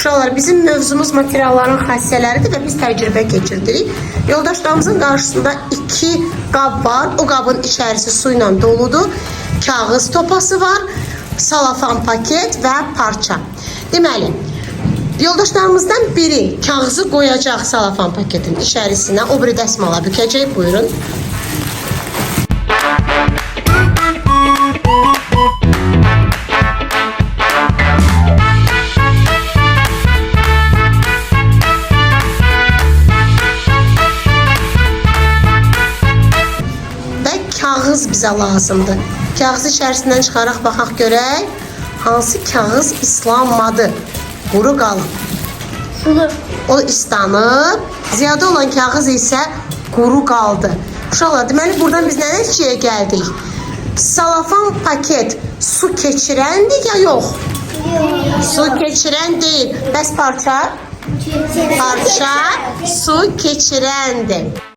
Uşaqlar, bizim mövzumuz materialların xassələridir və biz təcrübə keçirdik. Yoldaşlarımızın qarşısında 2 qab var. O qabın içərisi su ilə doludur. Kağız topası var, salafan paket və parça. Deməli, yoldaşlarımızdan biri kağızı qoyacaq salafan paketin içərisinə, o biri dəsmala bükəcək. Buyurun. Kağız bizə lazımdır. Kağızı içərisindən çıxaraq baxaq görək. Hansı kağız islanmadı? Quru qalıb. O islanıb. Ziyadə olan kağız isə quru qaldı. Uşaqlar, deməli buradan biz nə nəticəyə gəldik? Salafan paket su keçirəndir ya yox? Su keçirən deyil. Bəs parça? Parça su keçirəndir.